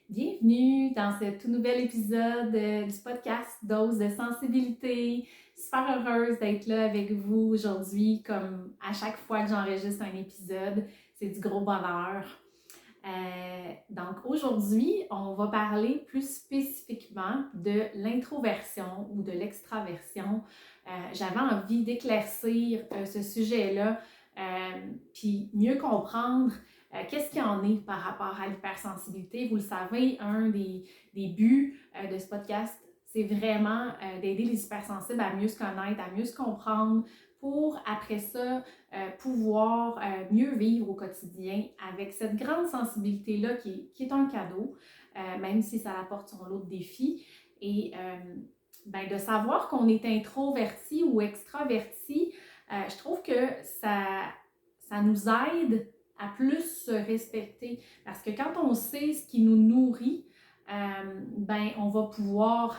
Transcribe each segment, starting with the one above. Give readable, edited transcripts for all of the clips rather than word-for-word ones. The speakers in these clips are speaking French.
Bienvenue dans ce tout nouvel épisode du podcast Dose de sensibilité. Super heureuse d'être là avec vous aujourd'hui, comme à chaque fois que j'enregistre un épisode, c'est du gros bonheur. Donc aujourd'hui, on va parler plus spécifiquement de l'introversion ou de l'extraversion. J'avais envie d'éclaircir ce sujet-là, puis mieux comprendre qu'est-ce qu'il y en est par rapport à l'hypersensibilité. Vous le savez, un des buts de ce podcast, c'est vraiment d'aider les hypersensibles à mieux se connaître, à mieux se comprendre, pour après ça pouvoir mieux vivre au quotidien avec cette grande sensibilité-là qui est un cadeau, même si ça apporte son lot de défis. Et de savoir qu'on est introverti ou extraverti, je trouve que ça nous aide à plus se respecter. Parce que quand on sait ce qui nous nourrit, on va pouvoir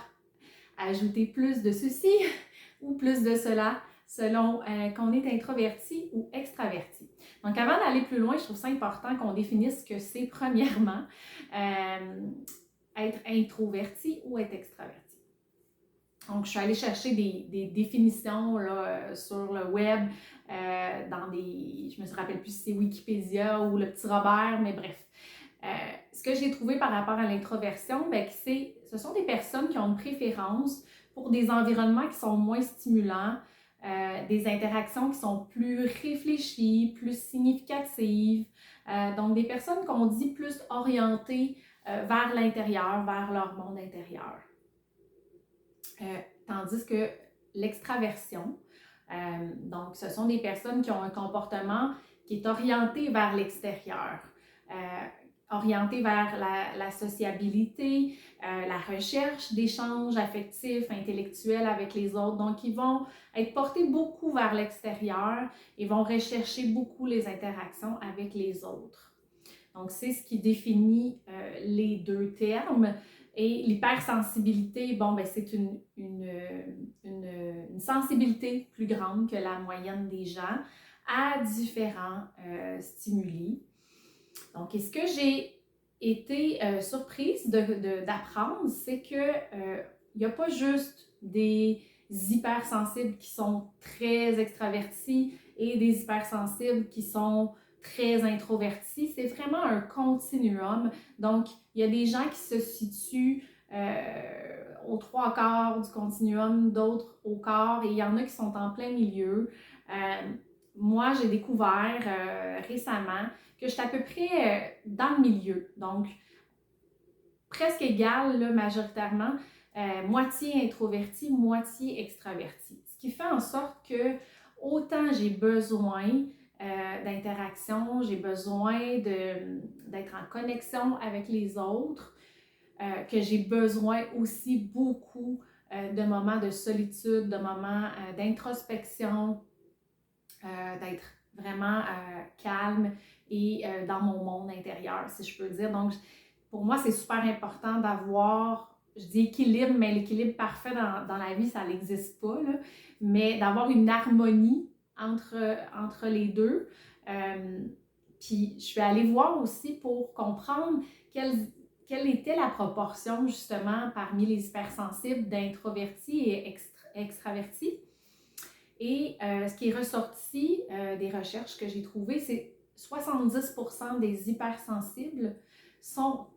ajouter plus de ceci ou plus de cela selon qu'on est introverti ou extraverti. Donc avant d'aller plus loin, je trouve ça important qu'on définisse ce que c'est premièrement être introverti ou être extraverti. Donc, je suis allée chercher des définitions là, sur le web, je me rappelle plus si c'est Wikipédia ou le petit Robert, mais bref. Ce que j'ai trouvé par rapport à l'introversion, ce sont des personnes qui ont une préférence pour des environnements qui sont moins stimulants, des interactions qui sont plus réfléchies, plus significatives. Donc, des personnes qu'on dit plus orientées vers l'intérieur, vers leur monde intérieur. Tandis que l'extraversion, donc ce sont des personnes qui ont un comportement qui est orienté vers l'extérieur, orienté vers la sociabilité, la recherche d'échanges affectifs, intellectuels avec les autres. Donc, ils vont être portés beaucoup vers l'extérieur et vont rechercher beaucoup les interactions avec les autres. Donc, c'est ce qui définit les deux termes. Et l'hypersensibilité, c'est une sensibilité plus grande que la moyenne des gens à différents stimuli. Donc, ce que j'ai été surprise d'apprendre, c'est que il n'y a pas juste des hypersensibles qui sont très extravertis et des hypersensibles qui sont très introvertis. C'est vraiment un continuum. Donc, il y a des gens qui se situent aux trois quarts du continuum, d'autres au quart, et il y en a qui sont en plein milieu. Moi, j'ai découvert récemment que je suis à peu près dans le milieu, donc presque égale là, majoritairement, moitié introverti, moitié extraverti. Ce qui fait en sorte que autant j'ai besoin d'interaction, j'ai besoin d'être en connexion avec les autres, que j'ai besoin aussi beaucoup de moments de solitude, de moments d'introspection, d'être vraiment calme et dans mon monde intérieur, si je peux dire. Donc, pour moi, c'est super important d'avoir, je dis équilibre, mais l'équilibre parfait dans la vie, ça n'existe pas, là, mais d'avoir une harmonie entre les deux. Puis, je suis allée voir aussi pour comprendre quelle était la proportion, justement, parmi les hypersensibles d'introvertis et extravertis. Et ce qui est ressorti des recherches que j'ai trouvées, c'est 70% des hypersensibles sont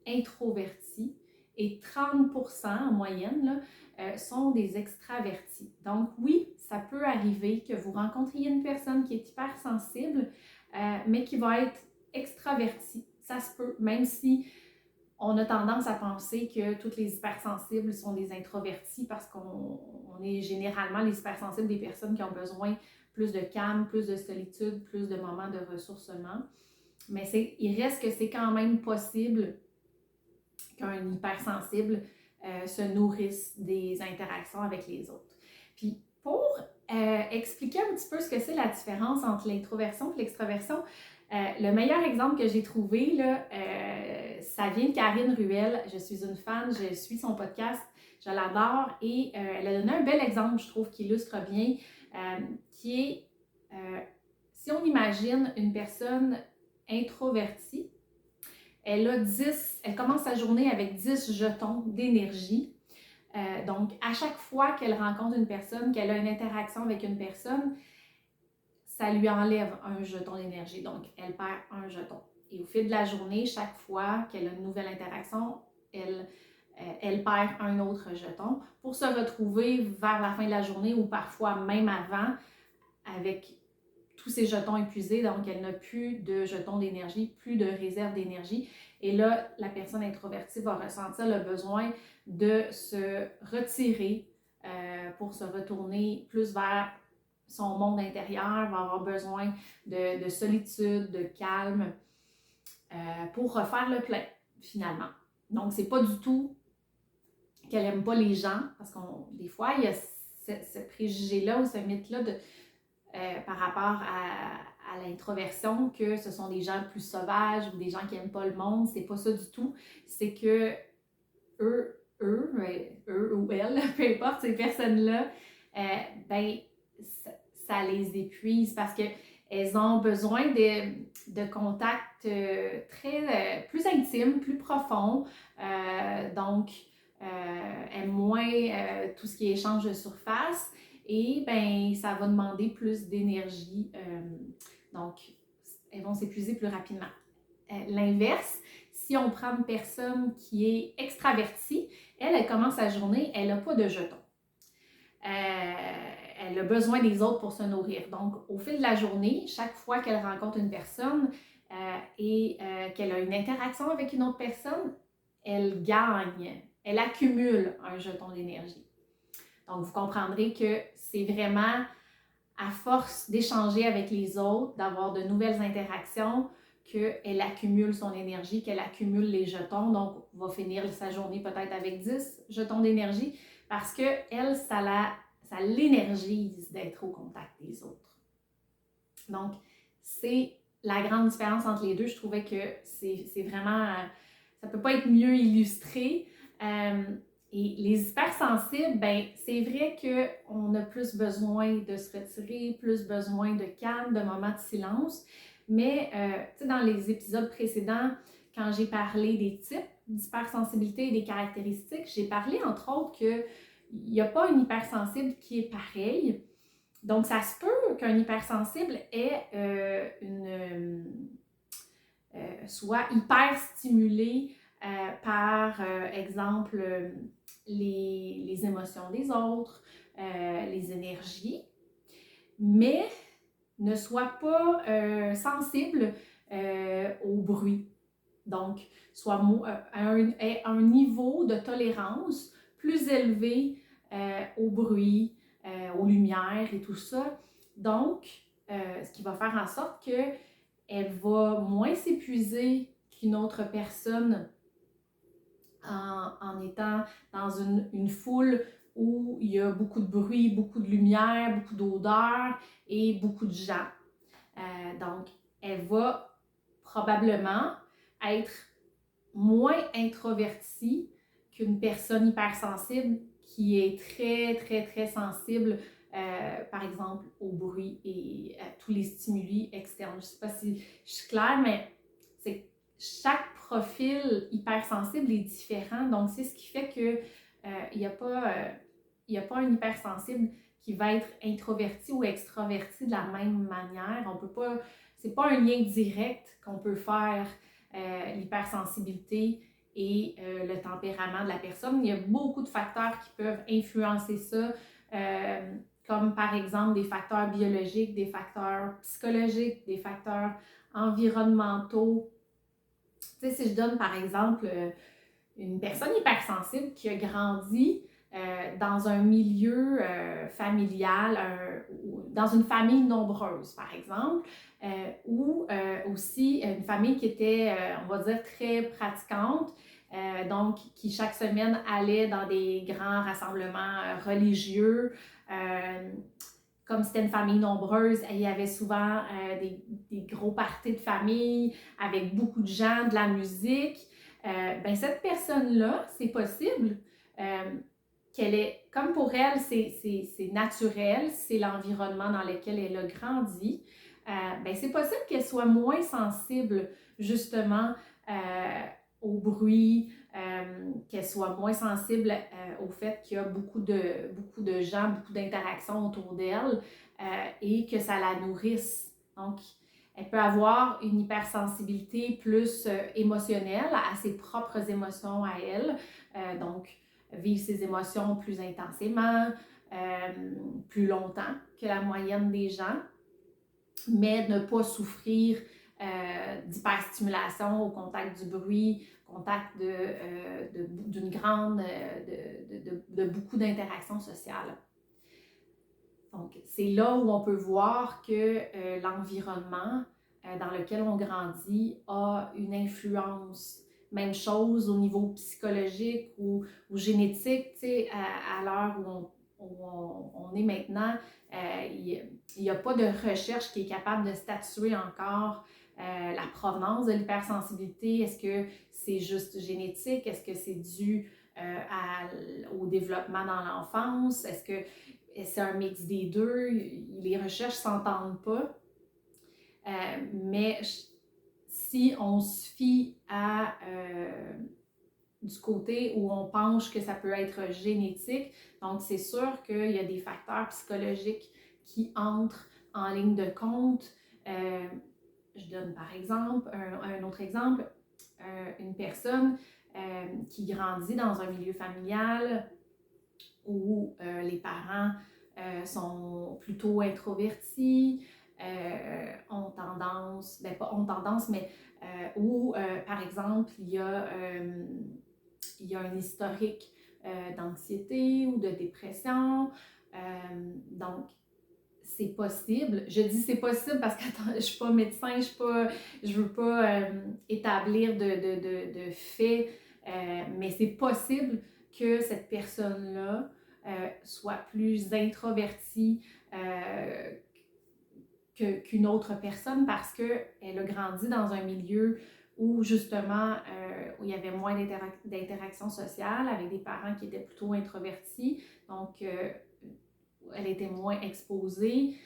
introvertis et 30% en moyenne là, sont des extravertis. Donc oui, ça peut arriver que vous rencontriez une personne qui est hypersensible, mais qui va être extravertie. Ça se peut, même si on a tendance à penser que toutes les hypersensibles sont des introvertis parce qu'on est généralement les hypersensibles des personnes qui ont besoin plus de calme, plus de solitude, plus de moments de ressourcement. Mais il reste que c'est quand même possible qu'un hypersensible se nourrisse des interactions avec les autres. Puis pour expliquer un petit peu ce que c'est la différence entre l'introversion et l'extraversion, le meilleur exemple que j'ai trouvé, là, ça vient de Karine Ruel. Je suis une fan, je suis son podcast, je l'adore et elle a donné un bel exemple, je trouve, qui illustre bien, qui est, si on imagine une personne introvertie, elle commence sa journée avec 10 jetons d'énergie. Donc, à chaque fois qu'elle rencontre une personne, qu'elle a une interaction avec une personne, ça lui enlève un jeton d'énergie. Donc, elle perd un jeton. Et au fil de la journée, chaque fois qu'elle a une nouvelle interaction, elle perd un autre jeton pour se retrouver vers la fin de la journée ou parfois même avant avec tous ses jetons épuisés. Donc, elle n'a plus de jetons d'énergie, plus de réserve d'énergie. Et là, la personne introvertie va ressentir le besoin de se retirer pour se retourner plus vers son monde intérieur, va avoir besoin de solitude, de calme pour refaire le plein, finalement. Donc, c'est pas du tout qu'elle aime pas les gens, parce que des fois, il y a ce préjugé-là ou ce mythe-là par rapport à l'introversion, que ce sont des gens plus sauvages ou des gens qui n'aiment pas le monde. C'est pas ça du tout. C'est que eux ou elles, peu importe, ces personnes-là, ben, ça les épuise parce qu'elles ont besoin de contacts plus intimes, plus profonds. Donc, aiment moins tout ce qui est échange de surface. Et ben, ça va demander plus d'énergie. Donc, elles vont s'épuiser plus rapidement. L'inverse, si on prend une personne qui est extravertie, elle commence sa journée, elle n'a pas de jetons. Elle a besoin des autres pour se nourrir. Donc, au fil de la journée, chaque fois qu'elle rencontre une personne et qu'elle a une interaction avec une autre personne, elle gagne, elle accumule un jeton d'énergie. Donc, vous comprendrez que c'est vraiment à force d'échanger avec les autres, d'avoir de nouvelles interactions, qu'elle accumule son énergie, qu'elle accumule les jetons. Donc, va finir sa journée peut-être avec 10 jetons d'énergie parce que elle, ça l'énergise d'être au contact des autres. Donc, c'est la grande différence entre les deux. Je trouvais que c'est vraiment... ça ne peut pas être mieux illustré. Et les hypersensibles, ben, c'est vrai qu'on a plus besoin de se retirer, plus besoin de calme, de moments de silence. Mais dans les épisodes précédents, quand j'ai parlé des types d'hypersensibilité et des caractéristiques, j'ai parlé entre autres qu'il n'y a pas une hypersensible qui est pareille. Donc, ça se peut qu'un hypersensible ait soit hyper stimulé par exemple les émotions des autres, les énergies, mais ne soit pas sensible au bruit. Donc, soit à un niveau de tolérance plus élevé au bruit, aux lumières et tout ça. Donc, ce qui va faire en sorte qu'elle va moins s'épuiser qu'une autre personne en étant dans une foule où il y a beaucoup de bruit, beaucoup de lumière, beaucoup d'odeur et beaucoup de gens. Donc, elle va probablement être moins introvertie qu'une personne hypersensible qui est très, très, très sensible, par exemple, au bruit et à tous les stimuli externes. Je ne sais pas si je suis claire, mais c'est chaque profil hypersensible est différent. Donc, c'est ce qui fait que il n'y a pas un hypersensible qui va être introverti ou extraverti de la même manière. On peut pas, c'est pas un lien direct qu'on peut faire l'hypersensibilité et le tempérament de la personne. Il y a beaucoup de facteurs qui peuvent influencer ça, comme par exemple des facteurs biologiques, des facteurs psychologiques, des facteurs environnementaux. Tu sais, si je donne par exemple une personne hypersensible qui a grandi dans un milieu familial, dans une famille nombreuse, par exemple, ou aussi une famille qui était, on va dire, très pratiquante, donc qui chaque semaine allait dans des grands rassemblements religieux. Comme c'était une famille nombreuse, il y avait souvent des gros parties de famille avec beaucoup de gens, de la musique. Ben cette personne-là, c'est possible qu'elle est, comme pour elle, c'est naturel, c'est l'environnement dans lequel elle a grandi. Ben c'est possible qu'elle soit moins sensible justement au bruit, qu'elle soit moins sensible au fait qu'il y a beaucoup de gens, beaucoup d'interactions autour d'elle et que ça la nourrisse. Donc, elle peut avoir une hypersensibilité plus émotionnelle à ses propres émotions à elle. Donc, vivre ses émotions plus intensément, plus longtemps que la moyenne des gens, mais ne pas souffrir d'hyperstimulation au contact du bruit, au contact d'une grande, de beaucoup d'interactions sociales. Donc, c'est là où on peut voir que l'environnement dans lequel on grandit a une influence. Même chose au niveau psychologique ou génétique, tu sais, à l'heure où on est maintenant, il n'y a pas de recherche qui est capable de statuer encore la provenance de l'hypersensibilité. Est-ce que c'est juste génétique? Est-ce que c'est dû au développement dans l'enfance? Est-ce que c'est un mix des deux? Les recherches ne s'entendent pas. Mais si on se fie du côté où on pense que ça peut être génétique, donc c'est sûr qu'il y a des facteurs psychologiques qui entrent en ligne de compte. Je donne par exemple un autre exemple, une personne qui grandit dans un milieu familial où les parents sont plutôt introvertis, ont tendance, ben pas ont tendance, mais où, par exemple, il y a un historique d'anxiété ou de dépression. Donc, c'est possible. Je dis c'est possible parce que je ne suis pas médecin, je veux pas établir de faits, mais c'est possible que cette personne-là soit plus introvertie qu'une autre personne parce qu'elle a grandi dans un milieu où justement où il y avait moins d'interaction sociale avec des parents qui étaient plutôt introvertis. Donc, elle était moins exposée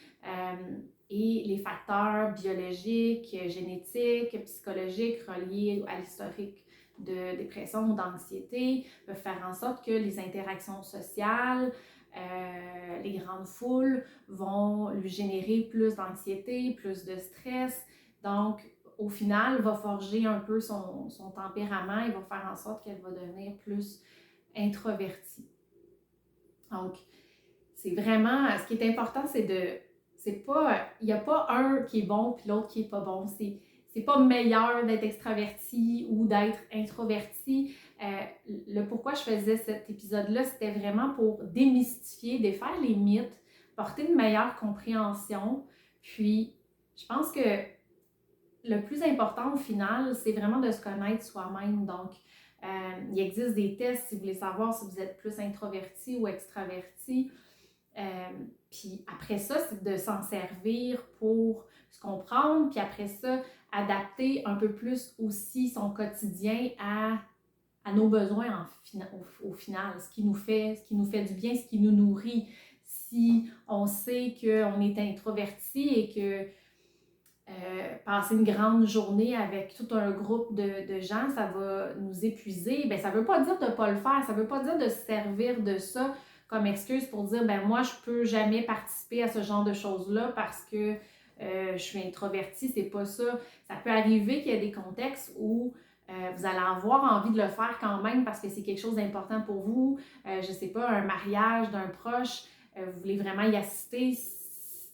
et les facteurs biologiques, génétiques, psychologiques reliés à l'historique de dépression ou d'anxiété peuvent faire en sorte que les interactions sociales, les grandes foules vont lui générer plus d'anxiété, plus de stress. Donc, au final, va forger un peu son tempérament et va faire en sorte qu'elle va devenir plus introvertie. Donc, c'est vraiment, ce qui est important, il n'y a pas un qui est bon puis l'autre qui est pas bon. C'est pas meilleur d'être extraverti ou d'être introverti. Le pourquoi je faisais cet épisode-là, c'était vraiment pour démystifier, défaire les mythes, porter une meilleure compréhension. Puis, je pense que le plus important au final, c'est vraiment de se connaître soi-même. Donc, il existe des tests si vous voulez savoir si vous êtes plus introverti ou extraverti. Puis après ça, c'est de s'en servir pour se comprendre, puis après ça, adapter un peu plus aussi son quotidien à nos besoins au final, ce qui nous fait du bien, ce qui nous nourrit. Si on sait qu'on est introverti et que passer une grande journée avec tout un groupe de gens, ça va nous épuiser, bien, ça ne veut pas dire de ne pas le faire, ça ne veut pas dire de se servir de ça comme excuse pour dire, ben moi, je ne peux jamais participer à ce genre de choses-là parce que je suis introvertie, c'est pas ça. Ça peut arriver qu'il y ait des contextes où vous allez avoir envie de le faire quand même parce que c'est quelque chose d'important pour vous. Je ne sais pas, un mariage d'un proche, vous voulez vraiment y assister,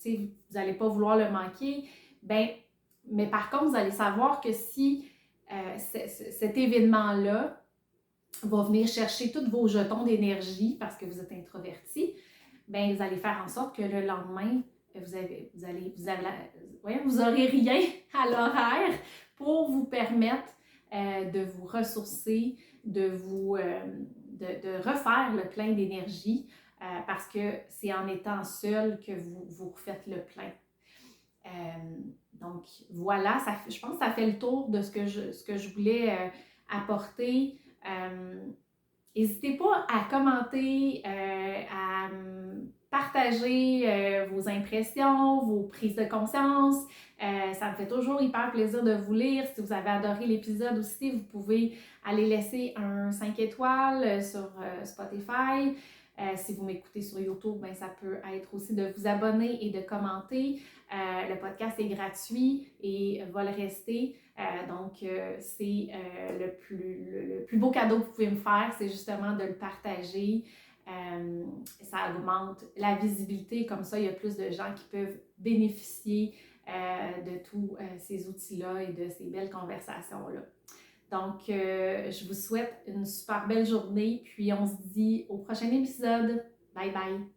vous n'allez pas vouloir le manquer. Ben, mais par contre, vous allez savoir que si cet événement-là va venir chercher tous vos jetons d'énergie parce que vous êtes introverti, ben, vous allez faire en sorte que le lendemain, vous aurez rien à l'horaire pour vous permettre de vous ressourcer, de refaire le plein d'énergie parce que c'est en étant seul que vous refaites le plein. Donc voilà, je pense que ça fait le tour de ce que je voulais apporter. N'hésitez pas à commenter, à partager vos impressions, vos prises de conscience. Ça me fait toujours hyper plaisir de vous lire. Si vous avez adoré l'épisode aussi, vous pouvez aller laisser un 5 étoiles sur Spotify. Si vous m'écoutez sur YouTube, ben, ça peut être aussi de vous abonner et de commenter. Le podcast est gratuit et va le rester. Donc, c'est le plus beau cadeau que vous pouvez me faire, c'est justement de le partager. Ça augmente la visibilité, comme ça, il y a plus de gens qui peuvent bénéficier de tous ces outils-là et de ces belles conversations-là. Donc, je vous souhaite une super belle journée, puis on se dit au prochain épisode. Bye bye!